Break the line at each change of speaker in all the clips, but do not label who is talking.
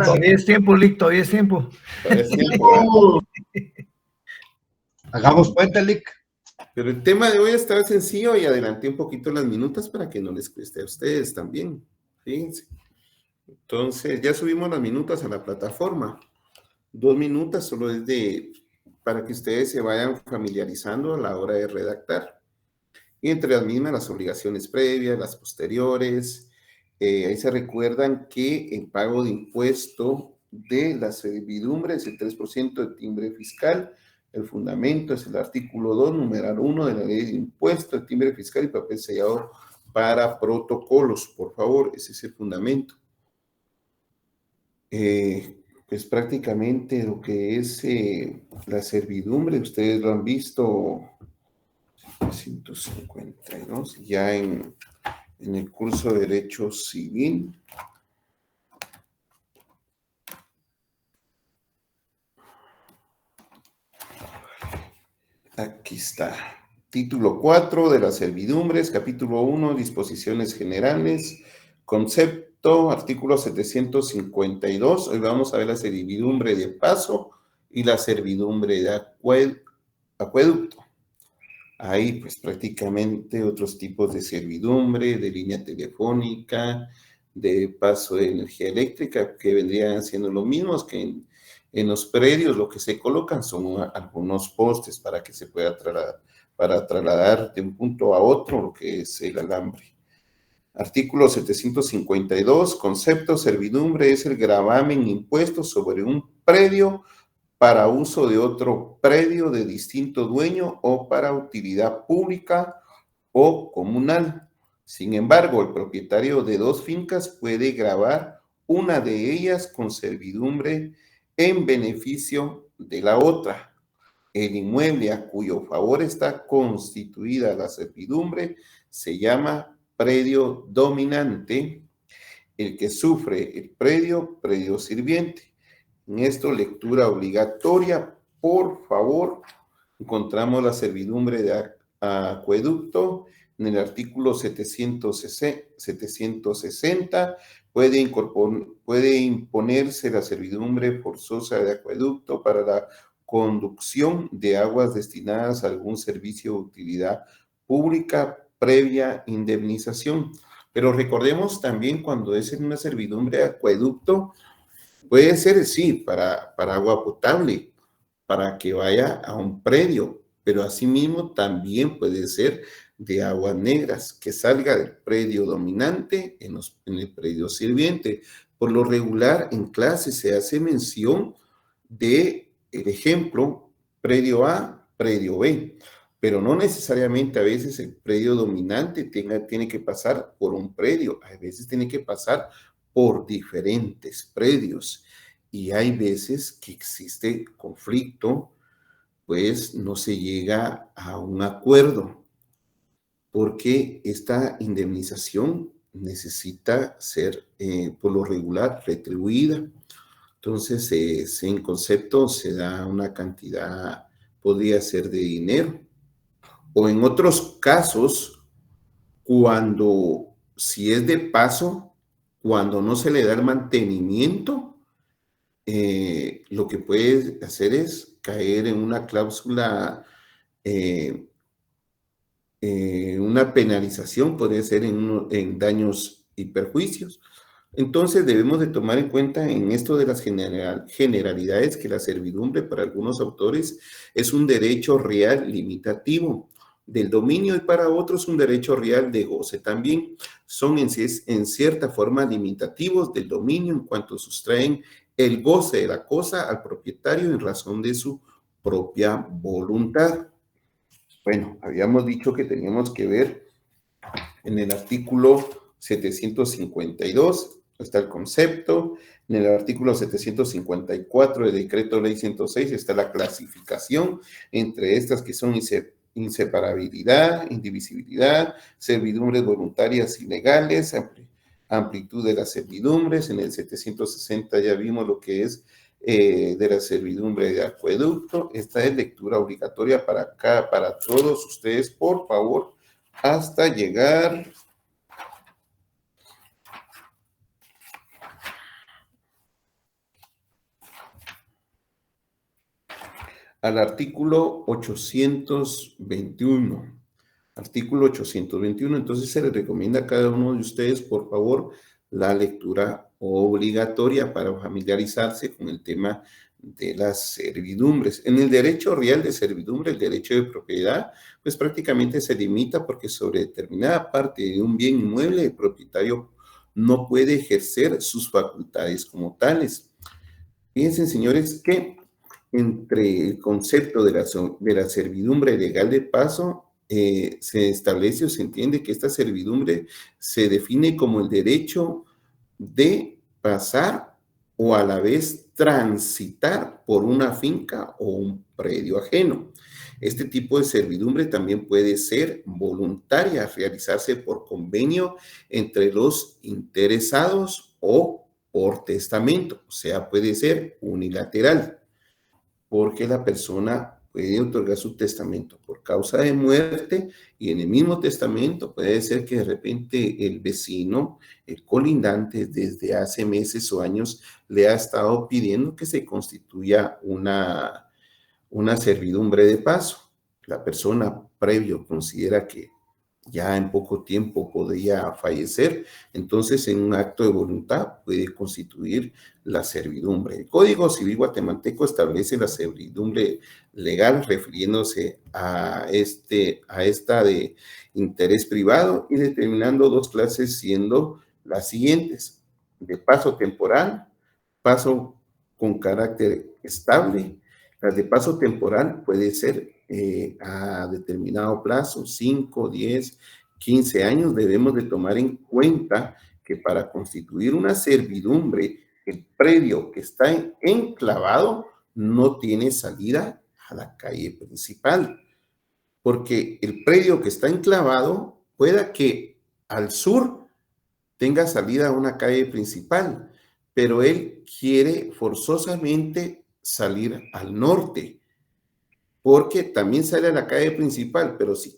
Todavía es tiempo, Lick, todavía es tiempo.
Todavía es tiempo.
Hagamos cuenta, Lick.
Pero el tema de hoy está sencillo y adelanté un poquito las minutas para que no les cueste a ustedes también. Fíjense. Entonces, ya subimos las minutas a la plataforma. 2 minutos solo es para que ustedes se vayan familiarizando a la hora de redactar. Y entre las mismas, las obligaciones previas, las posteriores. Ahí se recuerdan que el pago de impuesto de la servidumbre es el 3% de timbre fiscal. El fundamento es el artículo 2, numeral 1 de la ley de impuesto, de timbre fiscal y papel sellado para protocolos. Por favor, ese es el fundamento. Pues prácticamente lo que es la servidumbre, ustedes lo han visto, 152, ya en el curso de Derecho Civil. Aquí está. Título 4 de las servidumbres, capítulo 1, disposiciones generales, concepto, artículo 752. Hoy vamos a ver la servidumbre de paso y la servidumbre de acueducto. Hay pues prácticamente otros tipos de servidumbre, de línea telefónica, de paso de energía eléctrica, que vendrían siendo lo mismos que en los predios. Lo que se colocan son algunos postes para que se pueda trasladar de un punto a otro lo que es el alambre. Artículo 752, concepto servidumbre es el gravamen impuesto sobre un predio para uso de otro predio de distinto dueño o para utilidad pública o comunal. Sin embargo, el propietario de 2 fincas puede gravar una de ellas con servidumbre en beneficio de la otra. El inmueble a cuyo favor está constituida la servidumbre se llama predio dominante. El que sufre el predio sirviente. En esto, lectura obligatoria, por favor. Encontramos la servidumbre de acueducto en el artículo 760. Puede imponerse la servidumbre forzosa de acueducto para la conducción de aguas destinadas a algún servicio de utilidad pública previa indemnización. Pero recordemos también cuando es en una servidumbre de acueducto, puede ser, sí, para agua potable, para que vaya a un predio, pero asimismo también puede ser de aguas negras, que salga del predio dominante en el predio sirviente. Por lo regular, en clase se hace mención de el ejemplo predio A, predio B, pero no necesariamente a veces el predio dominante tiene que pasar por un predio, a veces tiene que pasar por diferentes predios y hay veces que existe conflicto, pues no se llega a un acuerdo porque esta indemnización necesita ser por lo regular retribuida. Entonces, en concepto se da una cantidad, podría ser de dinero. O en otros casos, si es de paso, cuando no se le da el mantenimiento, lo que puede hacer es caer en una cláusula, una penalización, podría ser en daños y perjuicios. Entonces debemos de tomar en cuenta en esto de las generalidades que la servidumbre para algunos autores es un derecho real limitativo del dominio y para otros un derecho real de goce también. Son en cierta forma limitativos del dominio en cuanto sustraen el goce de la cosa al propietario en razón de su propia voluntad. Bueno, habíamos dicho que teníamos que ver en el artículo 752, está el concepto. En el artículo 754 del decreto ley 106 está la clasificación entre estas que son inseparabilidad, indivisibilidad, servidumbres voluntarias y legales, amplitud de las servidumbres. En el 760 ya vimos lo que es de la servidumbre de acueducto. Esta es lectura obligatoria para todos ustedes, por favor, hasta llegar al artículo 821. Artículo 821, entonces se les recomienda a cada uno de ustedes, por favor, la lectura obligatoria para familiarizarse con el tema de las servidumbres. En el derecho real de servidumbre, el derecho de propiedad, pues prácticamente se limita porque sobre determinada parte de un bien inmueble, el propietario no puede ejercer sus facultades como tales. Fíjense, señores, que entre el concepto de la servidumbre legal de paso, se establece o se entiende que esta servidumbre se define como el derecho de pasar o a la vez transitar por una finca o un predio ajeno. Este tipo de servidumbre también puede ser voluntaria, realizarse por convenio entre los interesados o por testamento, o sea, puede ser unilateral, porque la persona puede otorgar su testamento por causa de muerte y en el mismo testamento puede ser que de repente el vecino, el colindante, desde hace meses o años le ha estado pidiendo que se constituya una servidumbre de paso. La persona previo considera que ya en poco tiempo podría fallecer, entonces en un acto de voluntad puede constituir la servidumbre. El Código Civil guatemalteco establece la servidumbre legal refiriéndose a esta de interés privado y determinando dos clases siendo las siguientes: de paso temporal, paso con carácter estable. Las de paso temporal puede ser a determinado plazo, 5, 10, 15 años. Debemos de tomar en cuenta que para constituir una servidumbre, el predio que está enclavado no tiene salida a la calle principal, porque el predio que está enclavado pueda que al sur tenga salida a una calle principal, pero él quiere forzosamente salir al norte, porque también sale a la calle principal, pero si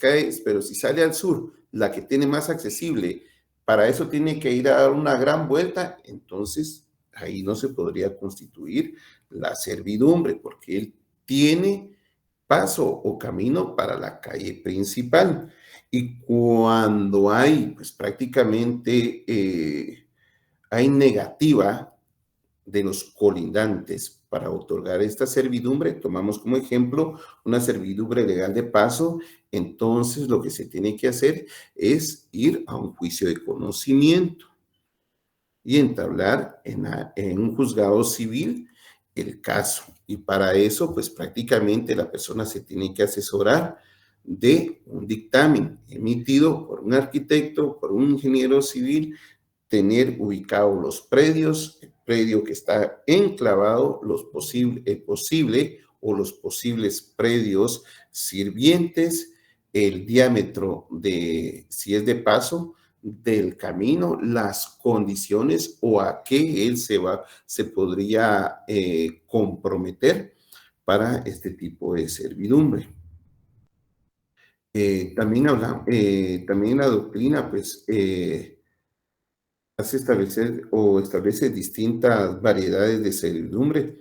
sale al sur, la que tiene más accesible, para eso tiene que ir a dar una gran vuelta, entonces ahí no se podría constituir la servidumbre, porque él tiene paso o camino para la calle principal. Y cuando hay, pues prácticamente hay negativa de los colindantes para otorgar esta servidumbre, tomamos como ejemplo una servidumbre legal de paso, entonces lo que se tiene que hacer es ir a un juicio de conocimiento y entablar en un juzgado civil el caso. Y para eso, pues prácticamente la persona se tiene que asesorar de un dictamen emitido por un arquitecto, por un ingeniero civil, tener ubicados los predios, el predio que está enclavado, el posible o los posibles predios sirvientes, el diámetro de, si es de paso, del camino, las condiciones o a qué él se podría comprometer para este tipo de servidumbre. También la doctrina, pues, hace establecer o establece distintas variedades de servidumbre,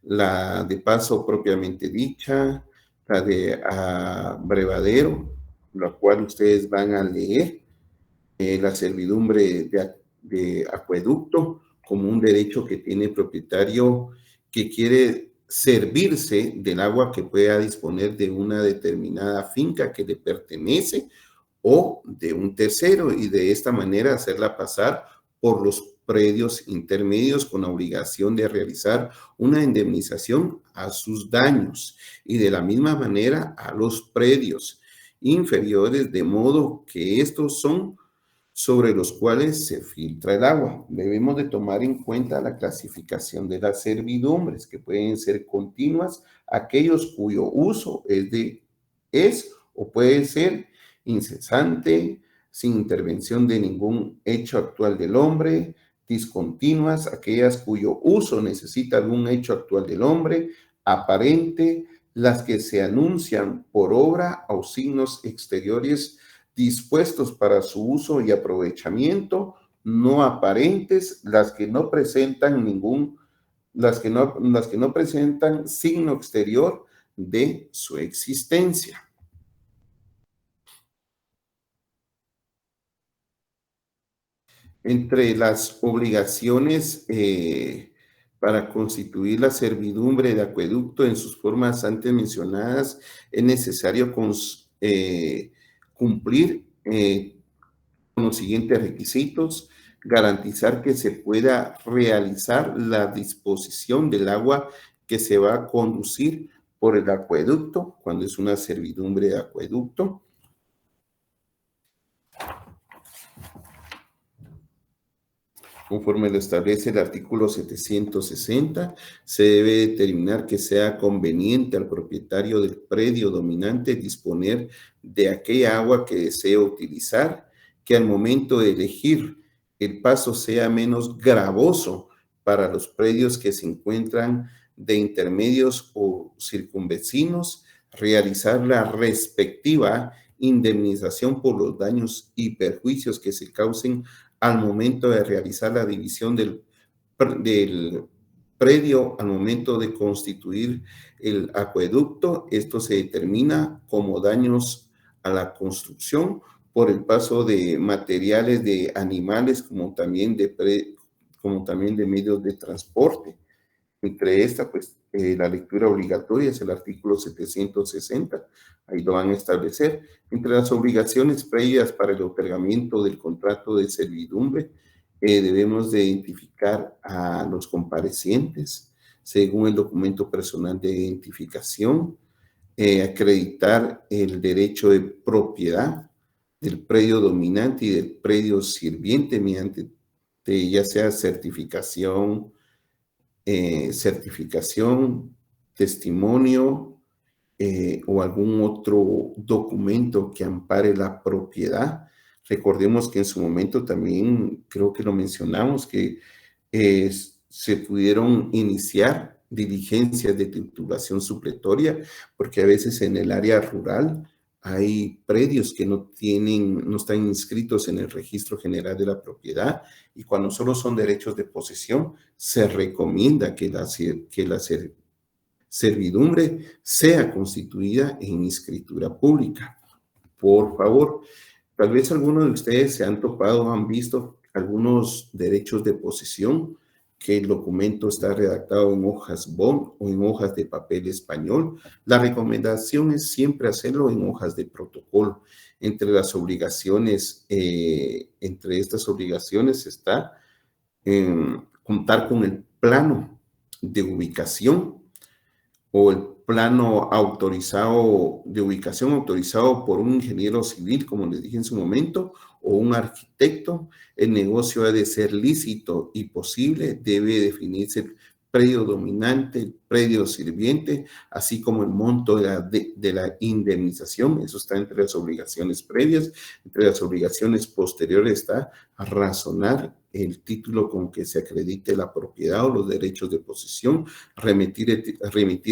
la de paso propiamente dicha, la de abrevadero, la cual ustedes van a leer, la servidumbre de acueducto como un derecho que tiene el propietario que quiere servirse del agua que pueda disponer de una determinada finca que le pertenece o de un tercero y de esta manera hacerla pasar por los predios intermedios con la obligación de realizar una indemnización a sus daños y de la misma manera a los predios inferiores, de modo que estos son sobre los cuales se filtra el agua. Debemos de tomar en cuenta la clasificación de las servidumbres, que pueden ser continuas, aquellos cuyo uso es o puede ser incesante, sin intervención de ningún hecho actual del hombre; discontinuas, aquellas cuyo uso necesita algún hecho actual del hombre; aparente, las que se anuncian por obra o signos exteriores dispuestos para su uso y aprovechamiento; no aparentes, las que no presentan signo exterior de su existencia. Entre las obligaciones para constituir la servidumbre de acueducto en sus formas antes mencionadas, es necesario cumplir con los siguientes requisitos: garantizar que se pueda realizar la disposición del agua que se va a conducir por el acueducto, cuando es una servidumbre de acueducto. Conforme lo establece el artículo 760, se debe determinar que sea conveniente al propietario del predio dominante disponer de aquella agua que desea utilizar, que al momento de elegir el paso sea menos gravoso para los predios que se encuentran de intermedios o circunvecinos, realizar la respectiva indemnización por los daños y perjuicios que se causen al momento de realizar la división del predio, al momento de constituir el acueducto. Esto se determina como daños a la construcción por el paso de materiales de animales, como también de medios de transporte. Entre esta, pues, la lectura obligatoria es el artículo 760, ahí lo van a establecer. Entre las obligaciones previas para el otorgamiento del contrato de servidumbre, debemos de identificar a los comparecientes según el documento personal de identificación, acreditar el derecho de propiedad del predio dominante y del predio sirviente mediante ya sea certificación, testimonio o algún otro documento que ampare la propiedad. Recordemos que en su momento también, creo que lo mencionamos, que se pudieron iniciar diligencias de titulación supletoria, porque a veces en el área rural hay predios que no están inscritos en el Registro General de la Propiedad, y cuando solo son derechos de posesión, se recomienda que la servidumbre sea constituida en escritura pública. Por favor, tal vez algunos de ustedes se han topado, han visto algunos derechos de posesión que el documento está redactado en hojas bond o en hojas de papel español. La recomendación es siempre hacerlo en hojas de protocolo. Entre las obligaciones, entre estas obligaciones está contar con el plano de ubicación o el plano autorizado de ubicación autorizado por un ingeniero civil, como les dije en su momento, o un arquitecto. El negocio ha de ser lícito y posible, debe definirse el predio dominante, el predio sirviente, así como el monto de la indemnización. Eso está entre las obligaciones previas. Entre las obligaciones posteriores está razonar el título con que se acredite la propiedad o los derechos de posesión, remitir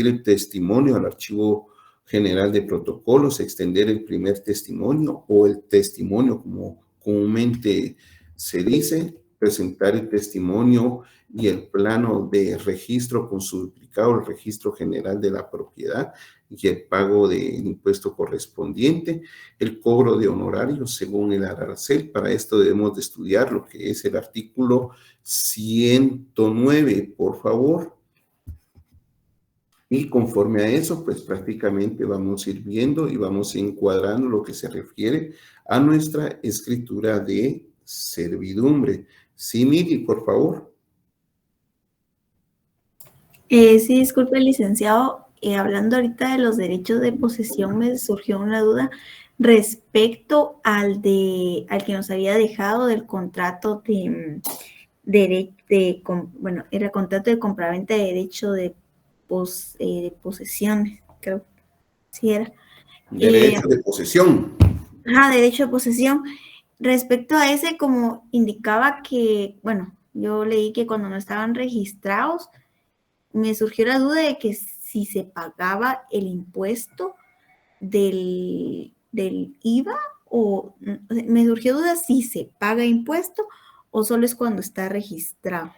el testimonio al Archivo General de Protocolos, extender el primer testimonio o el testimonio, como comúnmente se dice, presentar el testimonio y el plano de registro con su duplicado, el Registro General de la Propiedad, y el pago del impuesto correspondiente, el cobro de honorarios según el arancel. Para esto debemos de estudiar lo que es el artículo 109, por favor. Y conforme a eso, pues prácticamente vamos a ir viendo y vamos encuadrando lo que se refiere a nuestra escritura de servidumbre. Sí, Miri, por favor.
Sí, disculpe, licenciado. Hablando ahorita de los derechos de posesión, me surgió una duda respecto al que nos había dejado del contrato era contrato de compraventa de derecho de posesión, creo que sí era.
Derecho de posesión.
Derecho de posesión. Respecto a ese, como indicaba que, bueno, yo leí que cuando no estaban registrados, me surgió la duda de que si se pagaba el impuesto del IVA o me surgió duda si se paga impuesto o solo es cuando está registrado.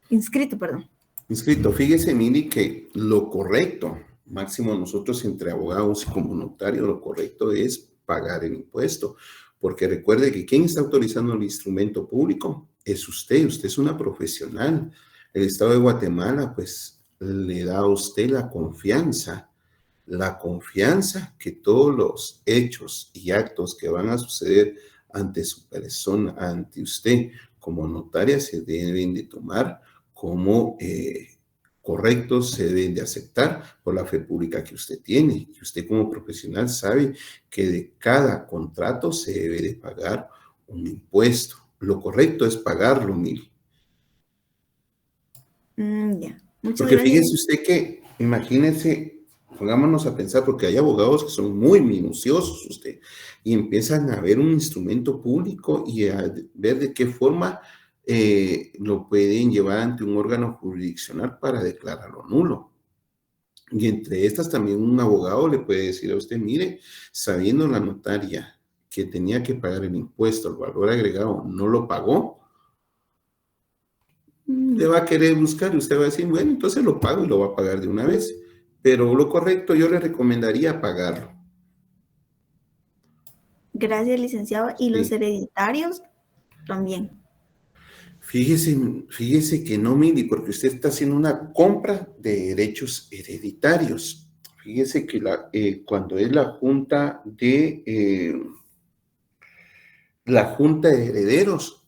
Inscrito, perdón.
Inscrito. Fíjese, Miri, que lo correcto máximo nosotros entre abogados y como notario, lo correcto es pagar el impuesto, porque recuerde que quien está autorizando el instrumento público es usted es una profesional. El Estado de Guatemala, pues, le da a usted la confianza que todos los hechos y actos que van a suceder ante su persona, ante usted como notaria, se deben de tomar como correctos, se deben de aceptar por la fe pública que usted tiene. Y usted como profesional sabe que de cada contrato se debe de pagar un impuesto. Lo correcto es pagarlo, Mili.
Ya. Muchas
Porque
gracias.
fíjese usted que, imagínese, pongámonos a pensar, porque hay abogados que son muy minuciosos usted, y empiezan a ver un instrumento público y a ver de qué forma lo pueden llevar ante un órgano jurisdiccional para declararlo nulo. Y entre estas también un abogado le puede decir a usted, mire, sabiendo la notaria que tenía que pagar el impuesto, el valor agregado, no lo pagó, le va a querer buscar y usted va a decir, bueno, entonces lo pago y lo va a pagar de una vez. Pero lo correcto, yo le recomendaría pagarlo.
Gracias, licenciado. Y los
Sí.
hereditarios también.
Fíjese que no, Mili, porque usted está haciendo una compra de derechos hereditarios. Fíjese que cuando es la junta de herederos,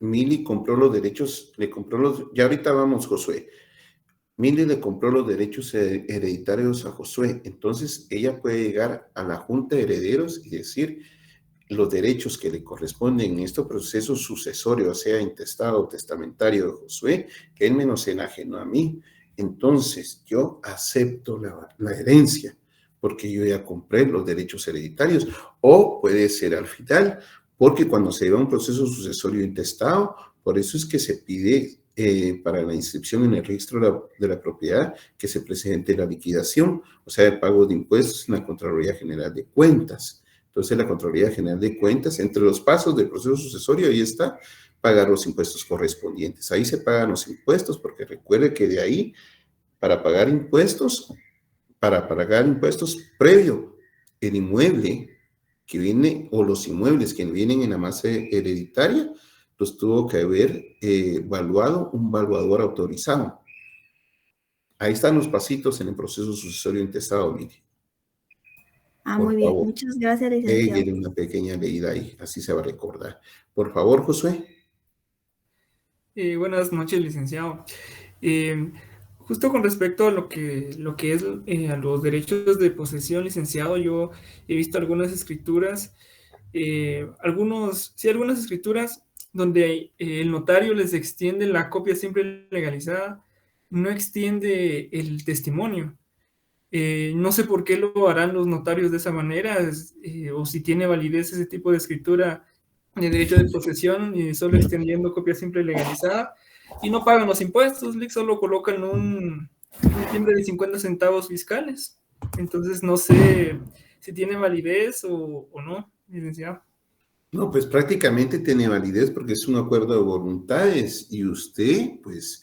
Mili compró los derechos, ya ahorita vamos, Josué. Mili le compró los derechos hereditarios a Josué. Entonces, ella puede llegar a la junta de herederos y decir los derechos que le corresponden en este proceso sucesorio, sea intestado o testamentario de Josué, que él me nos enajenó a mí. Entonces, yo acepto la herencia, porque yo ya compré los derechos hereditarios. O puede ser al final, porque cuando se lleva un proceso sucesorio intestado, por eso es que se pide para la inscripción en el registro de la propiedad que se presente la liquidación, o sea, el pago de impuestos en la Contraloría General de Cuentas. Entonces, la Contraloría General de Cuentas, entre los pasos del proceso sucesorio, ahí está, pagar los impuestos correspondientes. Ahí se pagan los impuestos, porque recuerde que de ahí, para pagar impuestos previo, el inmueble que viene, o los inmuebles que vienen en la masa hereditaria, los tuvo que haber evaluado un valuador autorizado. Ahí están los pasitos en el proceso sucesorio intestado, mire.
Muy bien. Muchas gracias, licenciado.
Tiene una pequeña leída ahí, así se va a recordar. Por favor, Josué.
Buenas noches, licenciado. Justo con respecto a lo que es a los derechos de posesión, licenciado, yo he visto algunas escrituras, algunas escrituras donde el notario les extiende la copia siempre legalizada, no extiende el testimonio. No sé por qué lo harán los notarios de esa manera, o si tiene validez ese tipo de escritura de derecho de posesión, y solo extendiendo copia simple legalizada, y no pagan los impuestos, solo colocan un timbre de 50 centavos fiscales. Entonces no sé si tiene validez o no, licenciado.
No, pues prácticamente tiene validez porque es un acuerdo de voluntades y usted, pues,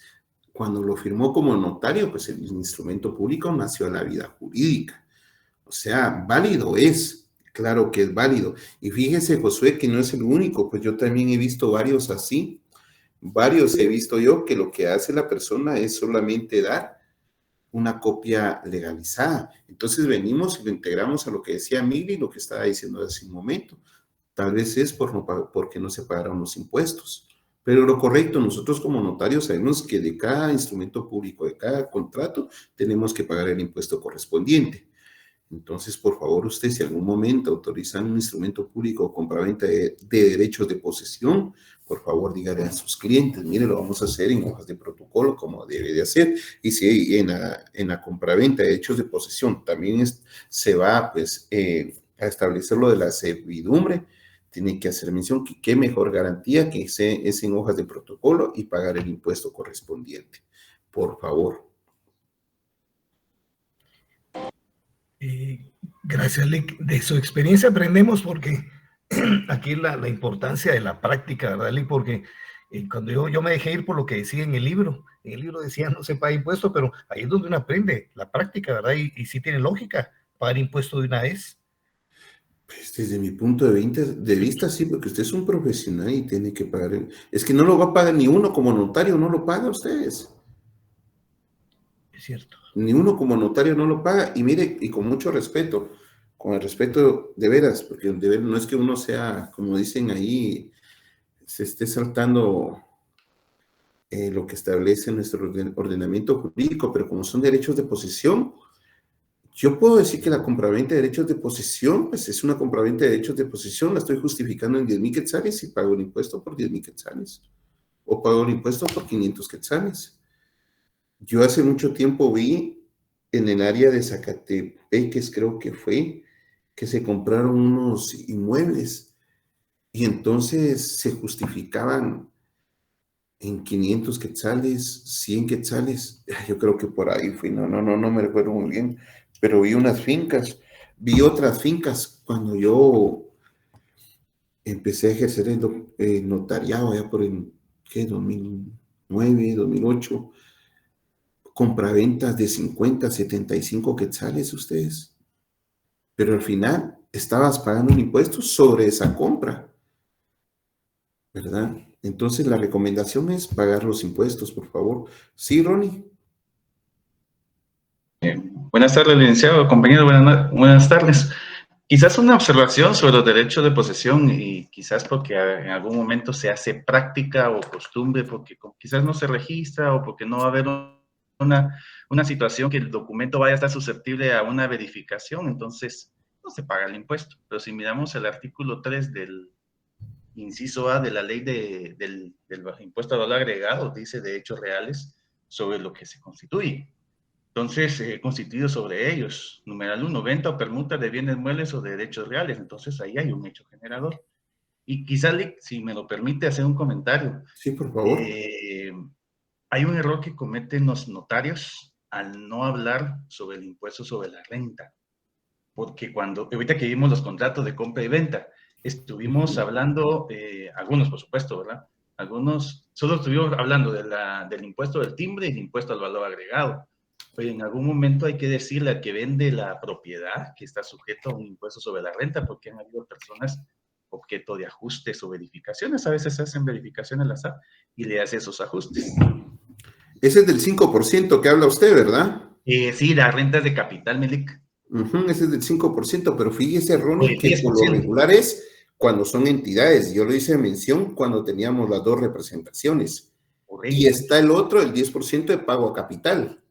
cuando lo firmó como notario, pues el instrumento público nació a la vida jurídica. O sea, válido es, claro que es válido. Y fíjese, Josué, que no es el único, pues yo también he visto varios así. Varios he visto yo que lo que hace la persona es solamente dar una copia legalizada. Entonces venimos y lo integramos a lo que decía Mili, lo que estaba diciendo hace un momento. Tal vez es porque no se pagaron los impuestos. Pero lo correcto, nosotros como notarios sabemos que de cada instrumento público, de cada contrato, tenemos que pagar el impuesto correspondiente. Entonces, por favor, usted, si algún momento autorizan un instrumento público o compraventa de derechos de posesión, por favor, dígale a sus clientes, mire, lo vamos a hacer en hojas de protocolo como debe de hacer. Y si en la compraventa de derechos de posesión también se va pues, a establecer lo de la servidumbre, tiene que hacer mención que qué mejor garantía que es en hojas de protocolo y pagar el impuesto correspondiente. Por favor.
Gracias, Lick. De su experiencia aprendemos porque aquí la importancia de la práctica, ¿verdad, Lick? Porque Cuando yo me dejé ir por lo que decía en el libro decía no se paga impuesto, pero ahí es donde uno aprende la práctica, ¿verdad? Y sí tiene lógica pagar impuesto de una vez.
Pues desde mi punto de vista, sí, porque usted es un profesional y tiene que pagar. Es que no lo va a pagar ni uno como notario, no lo paga ustedes.
Es cierto.
Ni uno como notario no lo paga. Y mire, y con mucho respeto, con el respeto de veras, porque de veras no es que uno sea, como dicen ahí, se esté saltando lo que establece nuestro ordenamiento jurídico, pero como son derechos de posesión, yo puedo decir que la compraventa de derechos de posesión, pues es una compraventa de derechos de posesión, la estoy justificando en 10,000 quetzales y pago el impuesto por 10,000 quetzales. O pago el impuesto por 500 quetzales. Yo hace mucho tiempo vi en el área de Zacatepeques, creo que fue, que se compraron unos inmuebles y entonces se justificaban en 500 quetzales, 100 quetzales. Yo creo que por ahí fui, no me recuerdo muy bien, pero vi unas fincas, vi otras fincas cuando yo empecé a ejercer el notariado ya por el, ¿qué? 2009, 2008, compraventas de 50, 75 quetzales ustedes, pero al final estabas pagando un impuesto sobre esa compra, ¿verdad? Entonces la recomendación es pagar los impuestos, por favor. Sí, Ronnie.
Buenas tardes, licenciado, compañero, buenas tardes. Quizás una observación sobre los derechos de posesión y quizás porque en algún momento se hace práctica o costumbre, porque quizás no se registra o porque no va a haber una situación que el documento vaya a estar susceptible a una verificación, entonces no se paga el impuesto. Pero si miramos el artículo 3 del inciso A de la ley del impuesto al valor agregado, dice de hechos reales sobre lo que se constituye. Entonces, constituido sobre ellos. Numeral 1, venta o permuta de bienes muebles o de derechos reales. Entonces, ahí hay un hecho generador. Y quizás, si me lo permite, hacer un comentario.
Sí, por favor.
Hay un error que cometen los notarios al no hablar sobre el impuesto sobre la renta. Porque ahorita que vimos los contratos de compra y venta, estuvimos hablando, algunos por supuesto, ¿verdad? Algunos, solo estuvimos hablando del impuesto del timbre y el impuesto al valor agregado. Pero en algún momento hay que decirle al que vende la propiedad que está sujeto a un impuesto sobre la renta, porque han habido personas objeto de ajustes o verificaciones. A veces se hacen verificaciones al SAT y le hace esos ajustes.
Ese es del 5% que habla usted, ¿verdad?
Sí, las rentas de capital, Melik.
Ese es del 5%, pero fíjese, Ronnie, que
10%.
por lo regular es cuando son entidades. Yo lo hice mención cuando teníamos las dos representaciones.
Correcto.
Y está el otro, el 10% de pago a capital.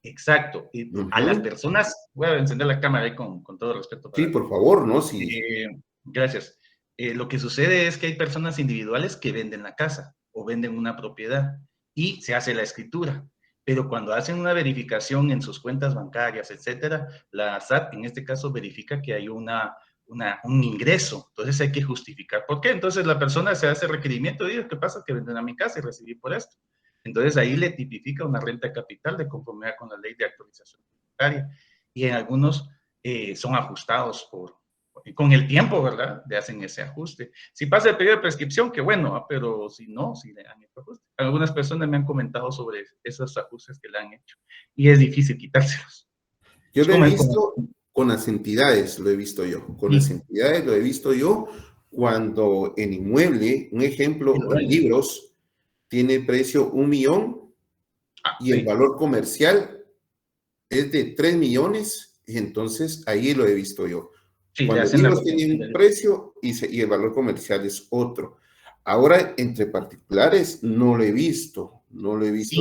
Exacto. Y a las personas, voy a encender la cámara ahí con todo respeto.
Sí, por favor, ¿no? Sí.
Gracias. Lo que sucede es que hay personas individuales que venden la casa o venden una propiedad y se hace la escritura. Pero cuando hacen una verificación en sus cuentas bancarias, etcétera, la SAT en este caso verifica que hay un ingreso. Entonces hay que justificar por qué. Entonces la persona se hace requerimiento y dice, ¿qué pasa? Que venden a mi casa y recibí por esto. Entonces ahí le tipifica una renta de capital de conformidad con la ley de actualización tributaria. Y en algunos son ajustados con el tiempo, ¿verdad? Le hacen ese ajuste. Si pasa el periodo de prescripción, qué bueno, pero si no, si le han hecho ajuste. Algunas personas me han comentado sobre esos ajustes que le han hecho y es difícil quitárselos.
Yo lo he visto con las entidades, lo he visto yo. Con las entidades lo he visto yo cuando el inmueble, un ejemplo, en libros, tiene precio 1 millón y el valor comercial es de 3 millones, y entonces ahí lo he visto yo.
Sí,
cuando libros tienen un precio y el valor comercial es otro. Ahora, entre particulares, no lo he visto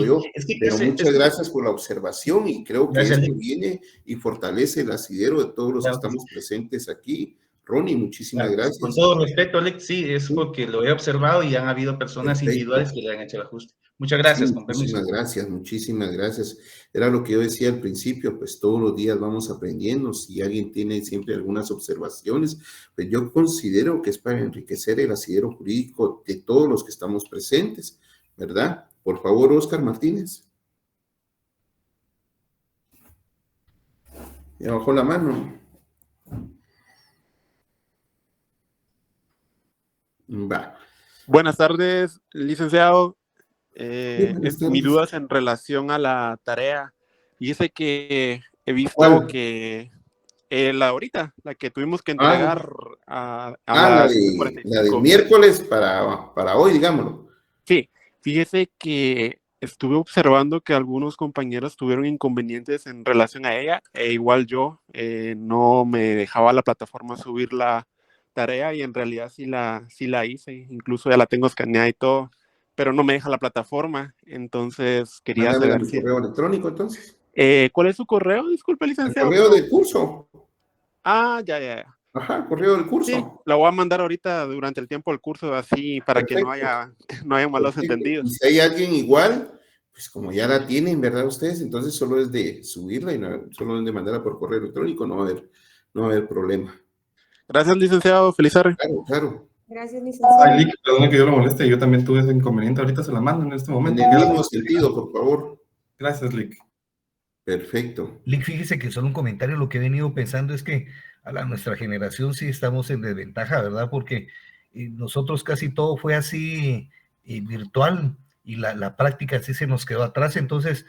yo, pero muchas gracias por la observación y creo que esto viene y fortalece el asidero de todos los que estamos presentes aquí. Ronnie, muchísimas gracias.
Con todo respeto, Alex, sí, es porque lo he observado y han habido personas individuales que le han hecho el ajuste. Muchas gracias, con permiso.
Muchísimas gracias. Era lo que yo decía al principio, pues todos los días vamos aprendiendo. Si alguien tiene siempre algunas observaciones, pues yo considero que es para enriquecer el asidero jurídico de todos los que estamos presentes, ¿verdad? Por favor, Oscar Martínez. Ya bajó la mano. Va.
Buenas tardes, licenciado.
Buenas
Mi
tardes.
duda es en relación a la tarea. Dice que he visto
¿Cuál?
que la que tuvimos que
Ah,
entregar a
la
las
del
7:45.
miércoles para hoy, digámoslo.
Sí, fíjese que estuve observando que algunos compañeros tuvieron inconvenientes en relación a ella, e igual yo no me dejaba la plataforma subir la tarea y en realidad sí la hice, incluso ya la tengo escaneada y todo, pero no me deja la plataforma, entonces quería
Mándamela a
saber
mi
si...
correo electrónico, entonces.
¿Cuál es su correo? Disculpe,
El
licenciado,
correo
pero...
del curso.
Ah, ya.
Ajá, el correo del
Sí,
curso.
la voy a mandar ahorita durante el tiempo del curso, así para que no
Perfecto.
haya, no haya malos
Perfecto. Y
entendidos.
si hay alguien igual, pues como ya la tienen, ¿verdad? Ustedes, entonces solo es de subirla y solo es de mandarla por correo electrónico, no va a haber problema.
Gracias, licenciado. Feliz tarde.
Claro.
Gracias, licenciado.
Ay, Lick, perdone que yo lo moleste, yo también tuve ese inconveniente, ahorita se la mando en este momento.
En el mismo sentido, por favor.
Gracias, Lick.
Perfecto.
Lick, fíjese que solo un comentario, lo que he venido pensando es que nuestra generación sí estamos en desventaja, ¿verdad? Porque nosotros casi todo fue así virtual y la práctica sí se nos quedó atrás, entonces,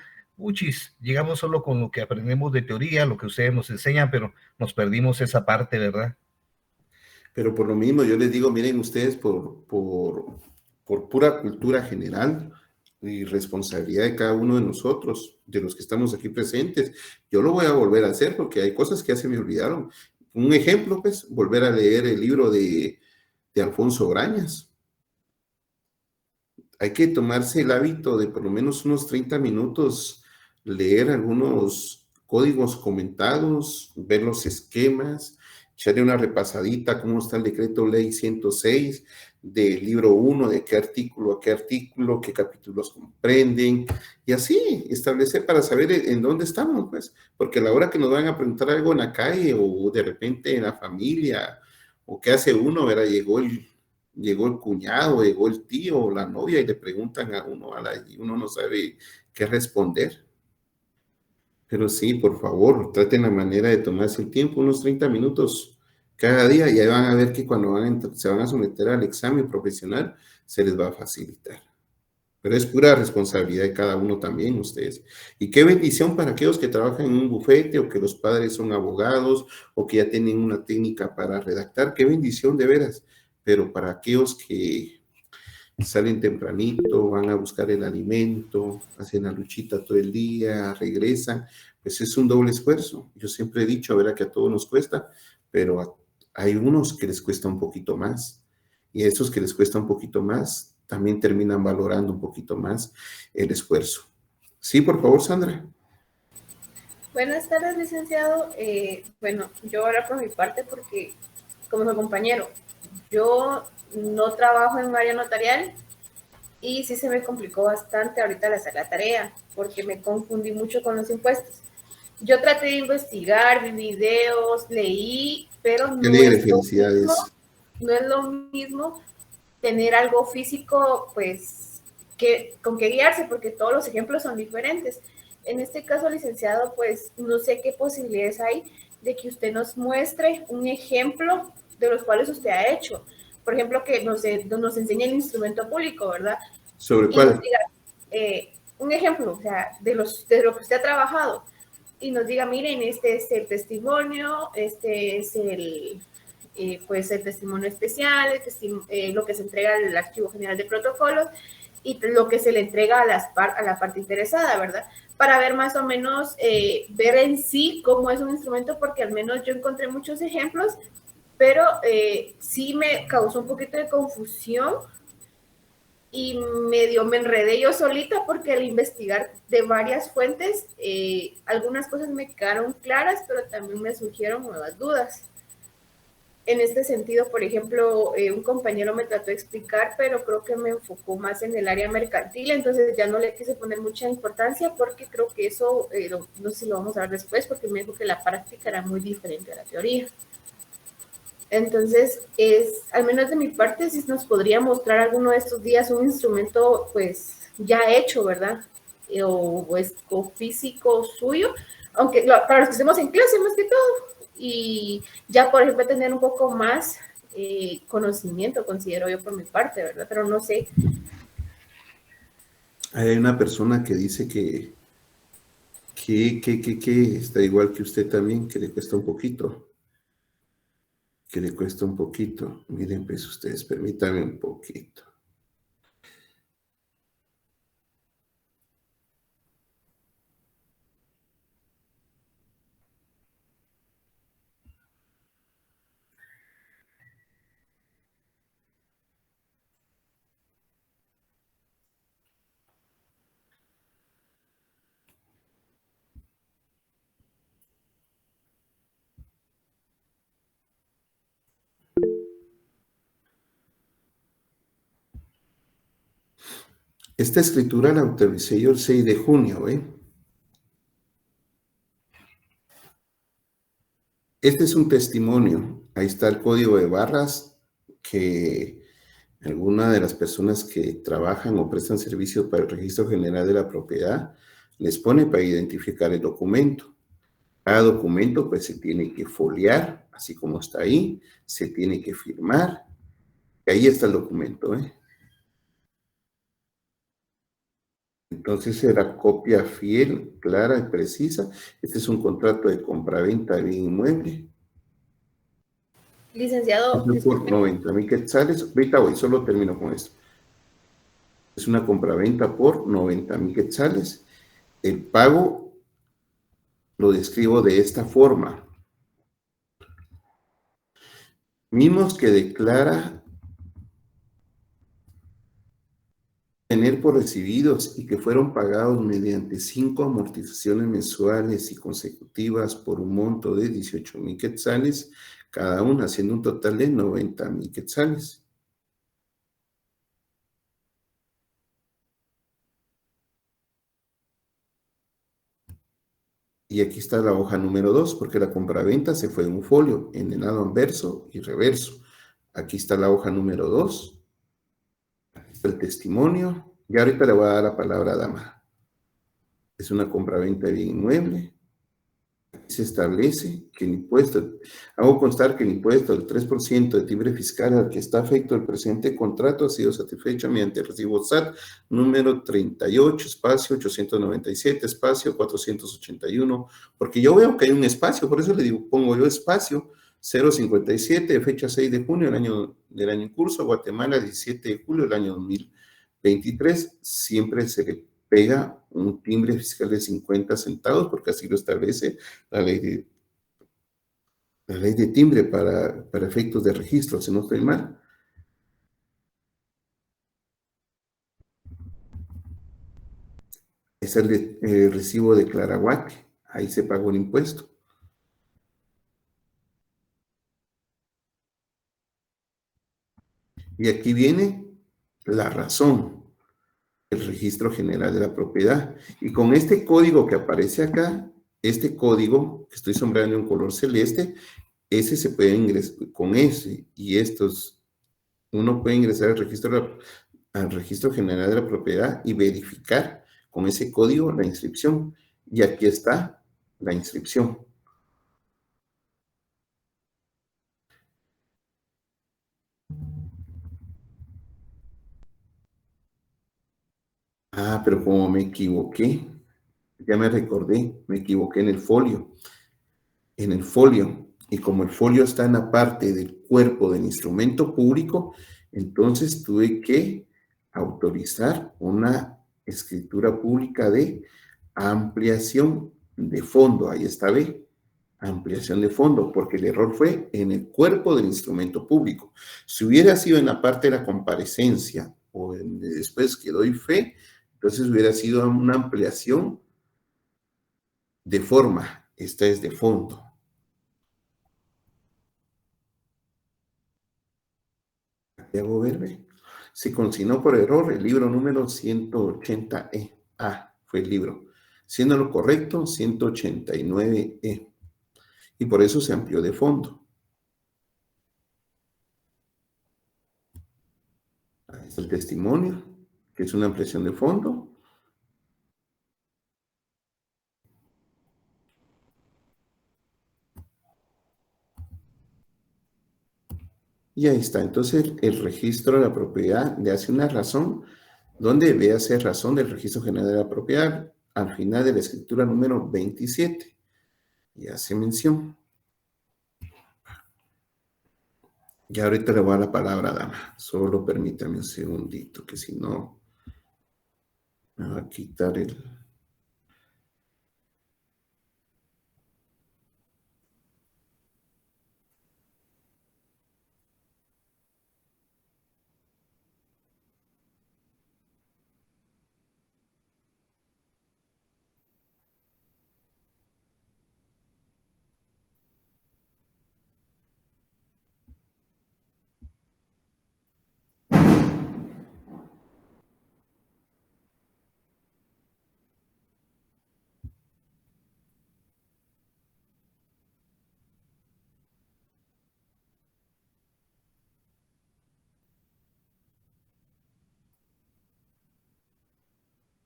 llegamos solo con lo que aprendemos de teoría, lo que ustedes nos enseñan, pero nos perdimos esa parte, ¿verdad?
Pero por lo mismo, yo les digo, miren ustedes, por pura cultura general y responsabilidad de cada uno de nosotros, de los que estamos aquí presentes, yo lo voy a volver a hacer porque hay cosas que ya se me olvidaron. Un ejemplo, pues, volver a leer el libro de Alfonso Grañas. Hay que tomarse el hábito de por lo menos unos 30 minutos, leer algunos códigos comentados, ver los esquemas, echarle una repasadita cómo está el decreto ley 106 del libro 1, de qué artículo a qué artículo, qué capítulos comprenden, y así establecer para saber en dónde estamos, pues, porque a la hora que nos van a preguntar algo en la calle o de repente en la familia, o qué hace uno, ¿verdad? Llegó el cuñado, llegó el tío o la novia y le preguntan a uno, y uno no sabe qué responder. Pero sí, por favor, traten la manera de tomarse el tiempo, unos 30 minutos cada día, y ahí van a ver que cuando se van a someter al examen profesional, se les va a facilitar. Pero es pura responsabilidad de cada uno también, ustedes. Y qué bendición para aquellos que trabajan en un bufete o que los padres son abogados o que ya tienen una técnica para redactar. Qué bendición de veras. Pero para aquellos que salen tempranito, van a buscar el alimento, hacen la luchita todo el día, regresan, pues es un doble esfuerzo. Yo siempre he dicho, verá que a todos nos cuesta, pero hay unos que les cuesta un poquito más. Y a esos que les cuesta un poquito más, también terminan valorando un poquito más el esfuerzo. Sí, por favor, Sandra.
Buenas tardes, licenciado. Bueno, yo ahora por mi parte, porque como mi compañero, yo no trabajo en un área notarial y sí se me complicó bastante ahorita al hacer la tarea, porque me confundí mucho con los impuestos. Yo traté de investigar, vi videos, leí, pero no es lo mismo tener algo físico, pues, con que guiarse, porque todos los ejemplos son diferentes. En este caso, licenciado, pues, no sé qué posibilidades hay de que usted nos muestre un ejemplo de los cuales usted ha hecho. Por ejemplo, que nos enseñe el instrumento público, ¿verdad?
¿Sobre cuál?
Y nos diga, un ejemplo, o sea, de lo que usted ha trabajado, y nos diga, miren, este es el testimonio, este es el testimonio especial, lo que se entrega al Archivo General de Protocolos y lo que se le entrega a la parte interesada, ¿verdad? Para ver más o menos, ver en sí cómo es un instrumento, porque al menos yo encontré muchos ejemplos, pero sí me causó un poquito de confusión y medio me enredé yo solita, porque al investigar de varias fuentes, algunas cosas me quedaron claras, pero también me surgieron nuevas dudas. En este sentido, por ejemplo, un compañero me trató de explicar, pero creo que me enfocó más en el área mercantil, entonces ya no le quise poner mucha importancia, porque creo que eso, no sé si lo vamos a ver después, porque me dijo que la práctica era muy diferente a la teoría. Entonces, al menos de mi parte, si nos podría mostrar alguno de estos días un instrumento, pues, ya hecho, ¿verdad? O físico suyo, aunque para los que estemos en clase más que todo, y ya, por ejemplo, tener un poco más conocimiento, considero yo por mi parte, ¿verdad? Pero no sé.
Hay una persona que dice que está igual que usted también, que le cuesta un poquito. Que le cuesta un poquito. Miren, pues ustedes, permítanme un poquito. Esta escritura la autoricé yo el 6 de junio, ¿eh? Este es un testimonio. Ahí está el código de barras que alguna de las personas que trabajan o prestan servicio para el Registro General de la Propiedad les pone para identificar el documento. Cada documento pues se tiene que foliar, así como está ahí, se tiene que firmar. Y ahí está el documento, ¿eh? Entonces será copia fiel, clara y precisa. Este es un contrato de compraventa de bien inmueble.
Licenciado,
Por
disculpe.
90,000 quetzales. Ahorita voy, solo termino con esto. Es una compraventa por 90,000 quetzales. El pago lo describo de esta forma. Mimos que declara tener por recibidos y que fueron pagados mediante 5 amortizaciones mensuales y consecutivas por un monto de 18,000 quetzales, cada una haciendo un total de 90,000 quetzales. Y aquí está la hoja número 2, porque la compraventa se fue en un folio, en el lado anverso y reverso. Aquí está la hoja número 2. Aquí está el testimonio. Y ahorita le voy a dar la palabra a Dama. Es una compraventa de bien inmueble. Aquí se establece que el impuesto, hago constar que el impuesto del 3% de timbre fiscal al que está afecto el presente contrato ha sido satisfecho mediante el recibo SAT número 38, espacio 897, espacio 481, porque yo veo que hay un espacio, por eso le digo, pongo yo espacio 057, fecha 6 de junio del año en curso, Guatemala, 17 de julio del año 2023, siempre se le pega un timbre fiscal de 50 centavos, porque así lo establece la ley de timbre para efectos de registro, si no estoy mal. Es el recibo de Clarahuaque, ahí se pagó el impuesto. Y aquí viene la razón, el registro general de la propiedad. Y con este código que aparece acá, este código que estoy sombreando en color celeste, ese se puede ingresar con ese y estos, uno puede ingresar al registro general de la propiedad y verificar con ese código la inscripción. Y aquí está la inscripción. Ah, pero como me equivoqué, ya me recordé, me equivoqué en el folio. En el folio. Y como el folio está en la parte del cuerpo del instrumento público, entonces tuve que autorizar una escritura pública de ampliación de fondo. Ahí está, ¿ve? Ampliación de fondo, porque el error fue en el cuerpo del instrumento público. Si hubiera sido en la parte de la comparecencia o después que doy fe, entonces hubiera sido una ampliación de forma. Esta es de fondo. Santiago Verde. Se consignó por error el libro número 180E. Ah, fue el libro. Siendo lo correcto, 189E. Y por eso se amplió de fondo. Ahí está el testimonio, que es una ampliación de fondo. Y ahí está. Entonces, el registro de la propiedad le hace una razón donde debe hacer razón del registro general de la propiedad al final de la escritura número 27. Y hace mención. Y ahorita le voy a dar la palabra, dama. Solo permítame un segundito, que si no, me va a quitar el...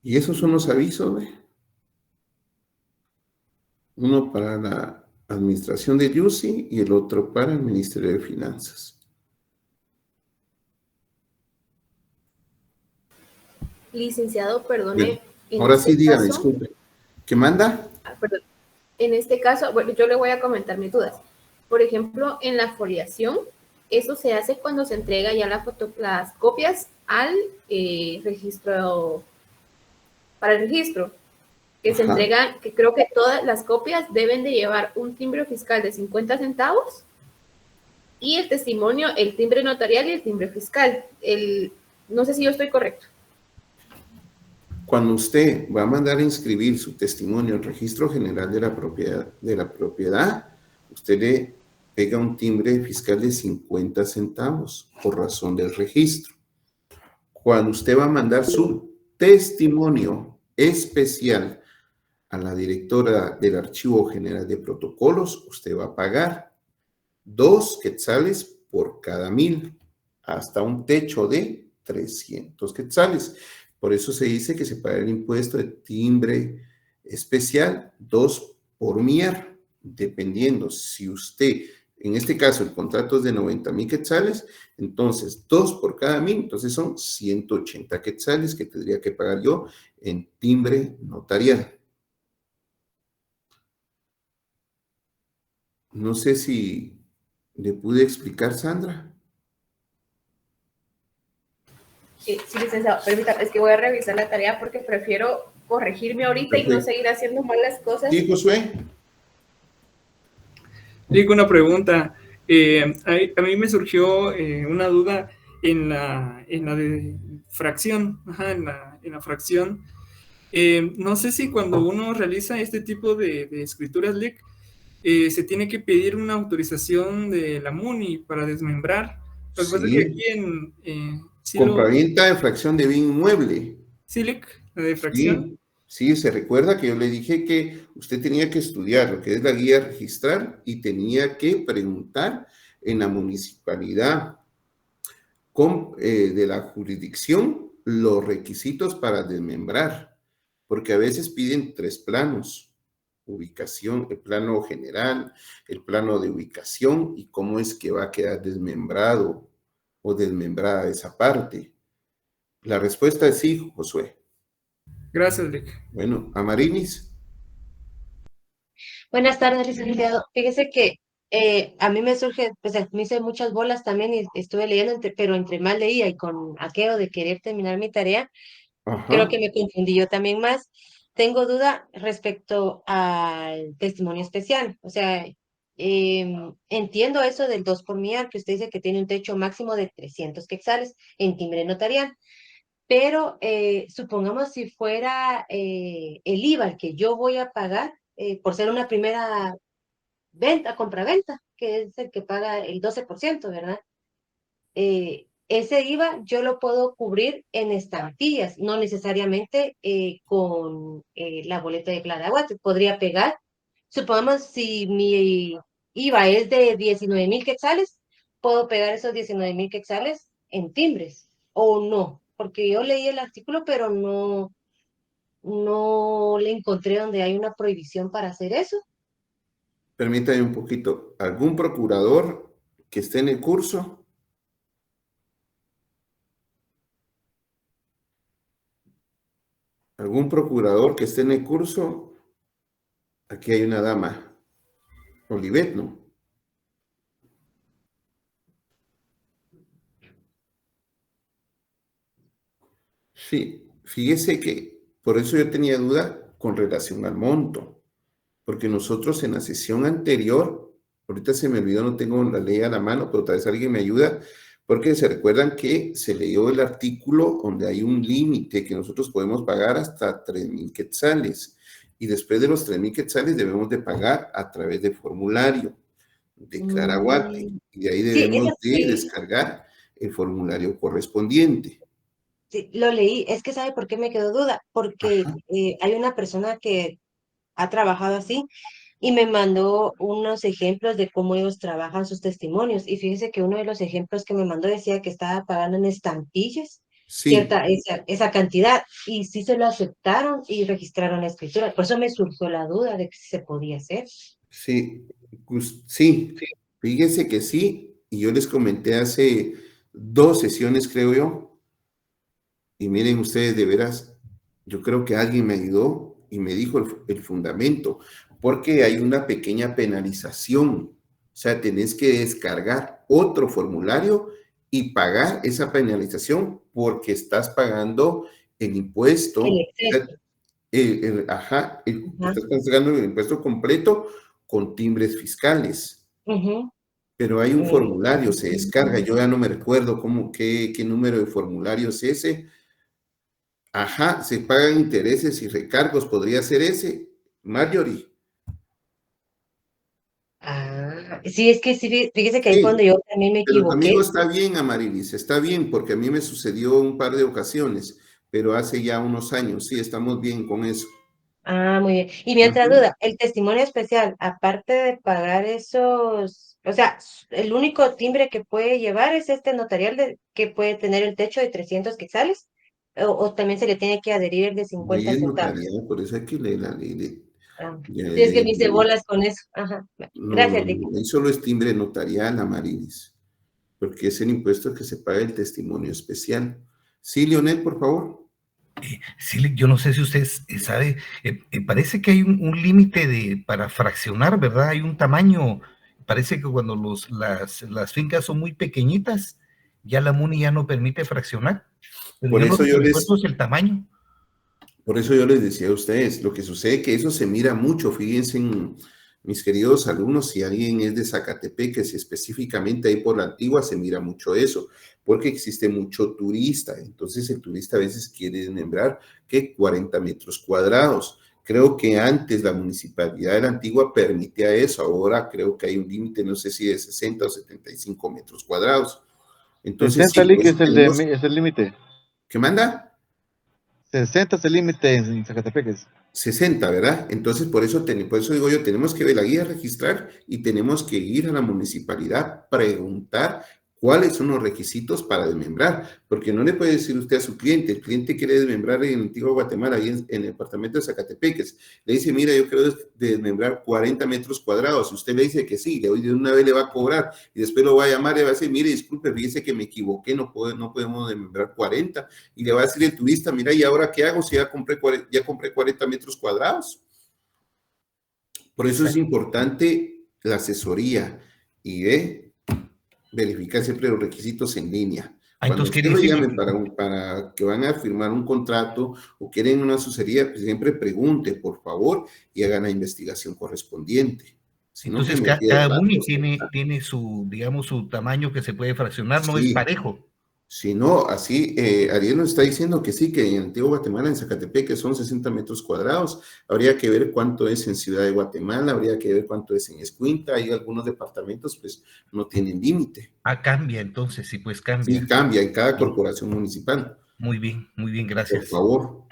Y esos son los avisos, ¿ve? Uno para la administración de YUSI y el otro para el Ministerio de Finanzas.
Licenciado, perdone.
Bien.
En
Ahora
este
sí, dígame,
caso-
disculpe. ¿Qué manda?
Perdón. En este caso, bueno, yo le voy a comentar mis dudas. Por ejemplo, en la foliación, eso se hace cuando se entrega ya las copias al registro, para el registro, que se
Ajá.
entregan, que creo que todas las copias deben de llevar un timbre fiscal de 50 centavos y el testimonio, el timbre notarial y el timbre fiscal. No sé si yo estoy correcto.
Cuando usted va a mandar a inscribir su testimonio al registro general de la propiedad, usted le pega un timbre fiscal de 50 centavos por razón del registro. Cuando usted va a mandar su testimonio especial a la directora del Archivo General de Protocolos, usted va a pagar 2 quetzales por cada 1000, hasta un techo de 300 quetzales. Por eso se dice que se paga el impuesto de timbre especial 2 por MIER, dependiendo si usted, en este caso el contrato es de 90,000 quetzales, entonces 2 por cada 1000, entonces son 180 quetzales que tendría que pagar yo en timbre notarial. No sé si le pude explicar, Sandra.
Sí, licenciado, permítame, es que voy a revisar la tarea porque prefiero corregirme ahorita y no seguir haciendo mal las cosas.
Sí, Josué.
Digo una pregunta. A mí me surgió una duda en la de fracción. Ajá, en la fracción. No sé si cuando uno realiza este tipo de escrituras LIC, se tiene que pedir una autorización de la MUNI para desmembrar. Lo que pasa es que aquí sí
compraventa de fracción de bien inmueble.
Sí, LIC, la de fracción.
Sí, se recuerda que yo le dije que usted tenía que estudiar lo que es la guía registral y tenía que preguntar en la municipalidad de la jurisdicción los requisitos para desmembrar, porque a veces piden 3 planos: ubicación, el plano general, el plano de ubicación y cómo es que va a quedar desmembrado o desmembrada esa parte. La respuesta es sí, Josué.
Gracias, Lic.
Bueno, Amarinis.
Buenas tardes, licenciado. Fíjese que a mí me surge, pues me hice muchas bolas también y estuve leyendo, pero entre más leía y con aquello de querer terminar mi tarea, creo que me confundí yo también más. Tengo duda respecto al testimonio especial. O sea, entiendo eso del 2 por MIAR, que usted dice que tiene un techo máximo de 300 quetzales en timbre notarial. Pero supongamos si fuera el IVA el que yo voy a pagar por ser una primera venta, compraventa, que es el que paga el 12%, ¿verdad? Ese IVA yo lo puedo cubrir en estampillas, no necesariamente con la boleta de Claraguate. Podría pegar, supongamos si mi IVA es de 19,000 quetzales, puedo pegar esos 19,000 quetzales en timbres, o no, porque yo leí el artículo, pero no le encontré donde hay una prohibición para hacer eso.
Permítame un poquito. ¿Algún procurador que esté en el curso ¿Algún procurador que esté en el curso? Aquí hay una dama. Olivet, ¿no? Sí, fíjese que por eso yo tenía duda con relación al monto, porque nosotros en la sesión anterior, ahorita se me olvidó, no tengo la ley a la mano, pero tal vez alguien me ayuda, porque se recuerdan que se leyó el artículo donde hay un límite que nosotros podemos pagar hasta 3,000 quetzales, y después de los 3,000 quetzales debemos de pagar a través de formulario de Claraguate, y de ahí
Sí,
debemos
eso
de
sí,
descargar el formulario correspondiente.
sí, lo leí. Es que ¿sabe por qué me quedó duda? Porque
Ajá.
hay una persona que ha trabajado así y me mandó unos ejemplos de cómo ellos trabajan sus testimonios. Y fíjese que uno de los ejemplos que me mandó decía que estaba pagando en estampillas
Sí,
esa cantidad, y sí se lo aceptaron y registraron la escritura. Por eso me surgió la duda de que si se podía hacer.
sí, sí, fíjense que sí, y yo les comenté hace 2 sesiones, creo yo, y miren ustedes, de veras, yo creo que alguien me ayudó y me dijo el fundamento, porque hay una pequeña penalización, o sea, tenés que descargar otro formulario y pagar esa penalización porque estás pagando el impuesto,
El
o sea,
exceso.
ajá,
Ajá.
estás pagando el impuesto completo con timbres fiscales.
Ujú.
Pero hay un
Eh,
formulario, se descarga, yo ya no me recuerdo qué número de formulario es ese. Ajá, se pagan intereses y recargos, podría ser ese, Marjorie.
sí, es que sí, fíjese que ahí fue donde
Sí,
yo también me
pero tu amigo
equivoqué.
está bien, Amarilis, está bien, porque a mí me sucedió un par de ocasiones, pero hace ya unos años, sí, estamos bien con eso.
Muy bien. Y mientras
Ujú.
duda, el testimonio especial, aparte de pagar esos, o sea, el único timbre que puede llevar es este notarial que puede tener el techo de 300 quetzales, o también se le tiene que adherir el de
Ahí
50
es
centavos.
notariado, por eso hay que leer la ley
Ah, sí, es que me hice
de-
bolas con eso. Ajá.
no, no,
Gracias, Vicky.
no, ahí solo es timbre notarial, Amarilis, porque es el impuesto que se paga el testimonio especial. Sí, Leonel, por favor.
Sí, yo no sé si usted sabe, parece que hay un límite para fraccionar, ¿verdad? Hay un tamaño, parece que cuando las fincas son muy pequeñitas, ya la MUNI ya no permite fraccionar, pero
Por
yo lo
eso
que
yo
recuerdo
les,
es el tamaño.
por eso yo les decía a ustedes, lo que sucede es que eso se mira mucho, fíjense mis queridos alumnos, si alguien es de Zacatepec, si específicamente ahí por la Antigua se mira mucho eso, porque existe mucho turista, entonces el turista a veces quiere desmembrar que 40 metros cuadrados. Creo que antes la municipalidad de la Antigua permitía eso, ahora creo que hay un límite, no sé si de 60 o 75 metros cuadrados. Entonces,
60
sí, por
Lick
eso
es
tenemos,
es el límite.
¿qué manda?
60 es el límite en Zacatepeques.
60, ¿verdad? Entonces, por eso digo yo, tenemos que ver la guía registrar y tenemos que ir a la municipalidad, preguntar cuáles son los requisitos para desmembrar, porque no le puede decir usted a su cliente, el cliente quiere desmembrar en Antigua Guatemala, ahí en el departamento de Zacatepeques, le dice, mira, yo quiero desmembrar 40 metros cuadrados, usted le dice que sí, de una vez le va a cobrar, y después lo va a llamar y le va a decir, mire, disculpe, fíjese que me equivoqué, no podemos desmembrar 40, y le va a decir el turista, mira, ¿y ahora qué hago si ya compré 40 metros cuadrados? Por eso es importante la asesoría y verificar siempre los requisitos en línea. Cuando
Entonces
usted
quiere
lo
decir,
llamen para que van a firmar un contrato o quieren una asesoría, pues siempre pregunte, por favor, y hagan la investigación correspondiente. Si no, se
entonces
me olvida el
cada MUNI
rato.
tiene su, digamos, su tamaño que se puede fraccionar, no es
Sí,
parejo.
si no, así, Ariel nos está diciendo que sí, que en Antigua Guatemala, en Zacatepec, que son 60 metros cuadrados. Habría que ver cuánto es en Ciudad de Guatemala, habría que ver cuánto es en Escuintla. Hay algunos departamentos, pues, no tienen límite.
Cambia entonces, sí, pues
Sí,
cambia.
cambia en cada corporación municipal.
Muy bien,
Por
gracias.
favor.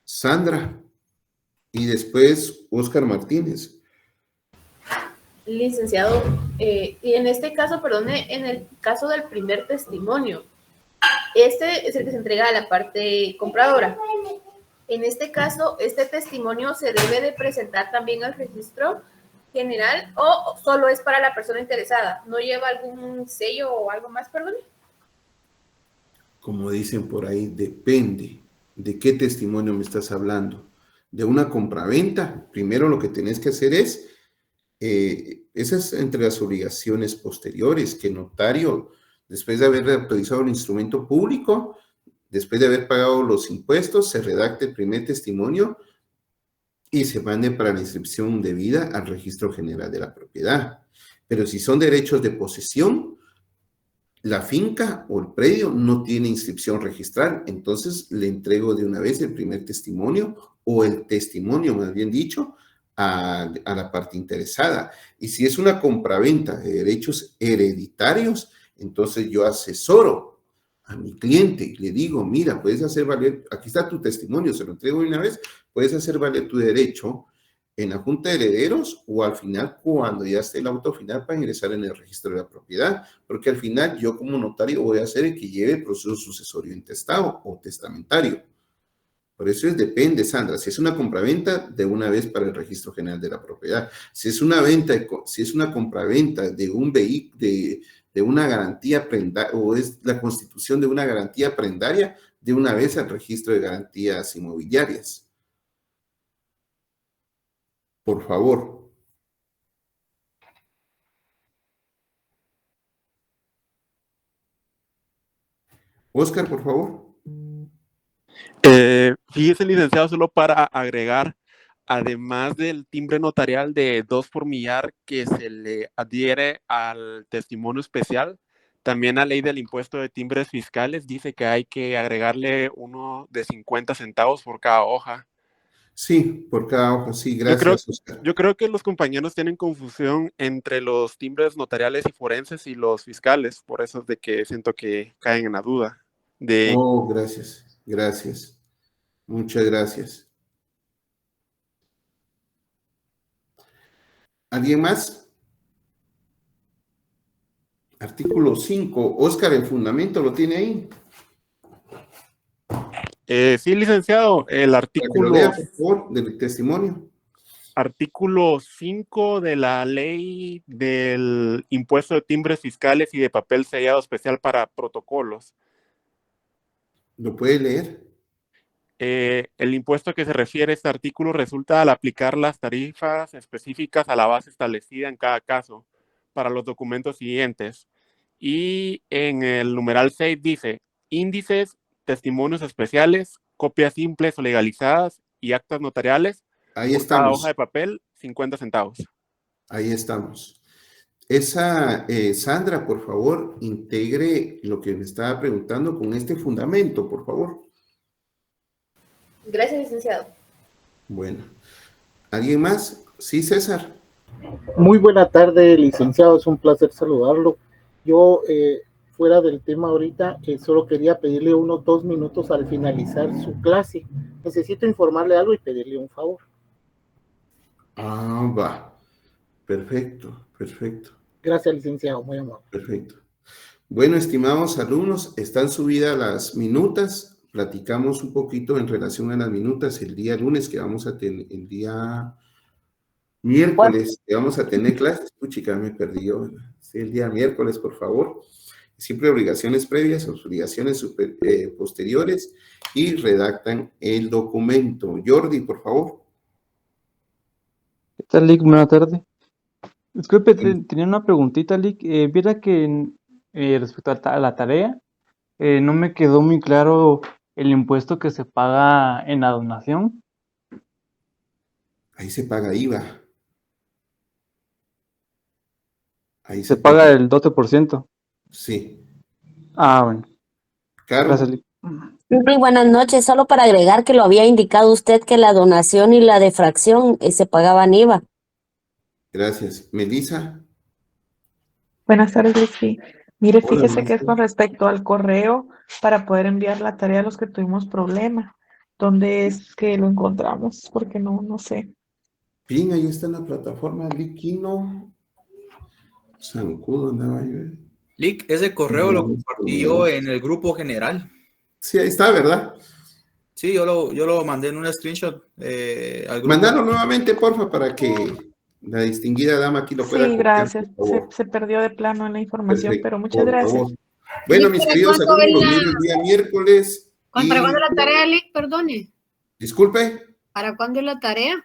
Sandra. Y después, Óscar Martínez.
Licenciado, y en este caso, perdone, en el caso del primer testimonio, este es el que se entrega a la parte compradora. En este caso, este testimonio se debe de presentar también al registro general o solo es para la persona interesada. ¿No lleva algún sello o algo más, perdón?
Como dicen por ahí, depende. ¿De qué testimonio me estás hablando? ¿De una compraventa? Primero lo que tenés que hacer es, esas entre las obligaciones posteriores, que el notario, después de haber autorizado el instrumento público, después de haber pagado los impuestos, se redacte el primer testimonio y se mande para la inscripción debida al Registro General de la Propiedad. Pero si son derechos de posesión, la finca o el predio no tiene inscripción registral, entonces le entrego de una vez el primer testimonio o el testimonio, más bien dicho, a la parte interesada. Y si es una compraventa de derechos hereditarios, entonces yo asesoro a mi cliente y le digo, mira, puedes hacer valer, aquí está tu testimonio, se lo entrego de una vez, puedes hacer valer tu derecho en la Junta de Herederos o al final cuando ya esté el auto final para ingresar en el registro de la propiedad, porque al final yo como notario voy a ser el que lleve el proceso sucesorio intestado o testamentario. Por eso depende, Sandra, si es una compraventa, de una vez para el registro general de la propiedad. Si es una venta, si es una compraventa de un vehículo, de una garantía prendaria, o es la constitución de una garantía prendaria, de una vez al registro de garantías inmobiliarias. Por favor. Oscar, por favor.
Fíjese, licenciado, solo para agregar, además del timbre notarial de 2 por millar que se le adhiere al testimonio especial, también la ley del impuesto de timbres fiscales dice que hay que agregarle uno de 50 centavos por cada hoja.
Sí, por cada hoja, sí, gracias, Oscar.
Yo creo que los compañeros tienen confusión entre los timbres notariales y forenses y los fiscales, por eso es de que siento que caen en la duda.
Oh, gracias, gracias. Muchas gracias. ¿Alguien más? Artículo 5. Oscar, el fundamento lo tiene ahí.
Sí, licenciado, el artículo...
Lea, por favor, del testimonio.
Artículo 5 de la ley del impuesto de timbres fiscales y de papel sellado especial para protocolos.
¿Lo puede leer?
El impuesto a que se refiere este artículo resulta al aplicar las tarifas específicas a la base establecida en cada caso para los documentos siguientes. Y en el numeral 6 dice, índices, testimonios especiales, copias simples o legalizadas y actas notariales.
Ahí
por
estamos.
cada hoja de papel, 50 centavos.
Ahí estamos. Sandra, por favor, integre lo que me estaba preguntando con este fundamento, por favor.
Gracias, licenciado.
Bueno. ¿Alguien más? Sí, César.
Muy buena tarde, licenciado. Es un placer saludarlo. Yo, fuera del tema ahorita, solo quería pedirle unos 2 minutos al finalizar su clase. Necesito informarle algo y pedirle un favor.
Ah, va. Perfecto, perfecto.
Gracias, licenciado. Muy amable.
Perfecto. Bueno, estimados alumnos, están subidas las minutas. Platicamos un poquito en relación a las minutas el día lunes que vamos a tener, el día miércoles que vamos a tener clases. Chica, me perdí yo. Sí, el día miércoles, por favor. Siempre obligaciones previas, obligaciones posteriores y redactan el documento. Jordi, por favor.
¿Qué tal, Lick? Buenas tardes. Disculpe, tenía una preguntita, Lick. Viera que respecto a la tarea, no me quedó muy claro el impuesto que se paga en la donación.
Ahí se paga IVA. Ahí
se paga el 12%.
Sí.
Ah, bueno.
Claro.
Gracias, Lick.
Muy buenas noches. Solo para agregar que lo había indicado usted que la donación y la defracción se pagaban IVA.
Gracias. Melissa.
Buenas tardes, sí. Mire,
Hola,
fíjese que es
maestra.
con respecto al correo para poder enviar la tarea a los que tuvimos problema. ¿Dónde es que lo encontramos? Porque no sé.
Bien, ahí está en la plataforma Liquino. Zancudo andaba ahí.
Lick, ese correo lo compartí yo en el grupo general.
Sí, ahí está, ¿verdad?
Sí, yo lo mandé en un screenshot al grupo.
Mándalo nuevamente, porfa, para que la distinguida dama aquí lo pueda
Sí,
copiar,
gracias.
por favor.
Se perdió de plano en la información,
Perfecto,
pero muchas
por
gracias.
favor. Bueno, mis queridos alumnos, el día miércoles
¿Para cuándo la tarea, Lick? Perdone.
Disculpe.
¿Para cuándo la tarea?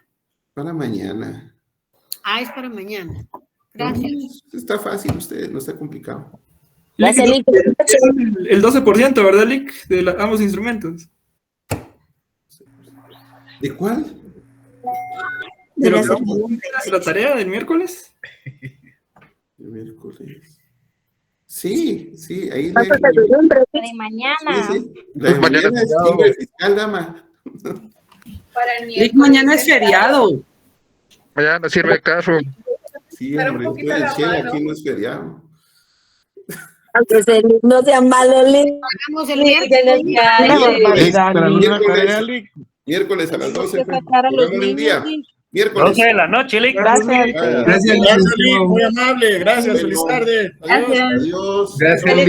Para mañana.
Ah, es para mañana. Gracias.
Está fácil, usted, no está complicado.
El 12%, ¿verdad, Lick? De ambos instrumentos.
¿De cuál?
¿De la tarea del miércoles?
El miércoles. Sí, ahí
de mañana.
Sí. La de mañana es libre fiscal, dama.
Para el
Lick, mañana es feriado.
Mañana sirve caso.
Sí, hombre, estoy en cielo, aquí no es feriado.
Aunque no sea malo, Lick.
Hagamos el miércoles.
Miércoles a las 12. Un día. Miércoles.
12 de la noche, Lick.
Gracias.
Gracias, Lick. Muy amable. Gracias. Feliz tarde.
Adiós.
Gracias,
Lick.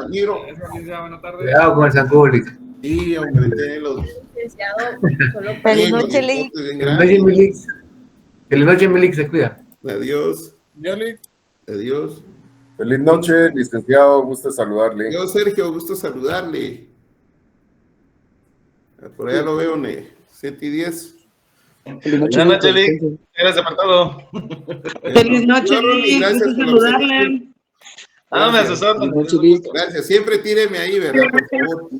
Buenas tardes.
Cuidado con el San Lick.
Sí, hombre,
Feliz noche, Lick.
Feliz noche, Lick. Se cuida.
Adiós.
Lick.
Adiós.
Feliz noche, licenciado. Gusto saludarle.
Yo, Sergio, gusto saludarle. Por allá lo veo, 7:10.
Buenas noches, Lick. Gracias por todo.
Feliz noche, Lick.
Gracias por
saludarle.
Gracias. Siempre tíreme ahí, ¿verdad? Por favor.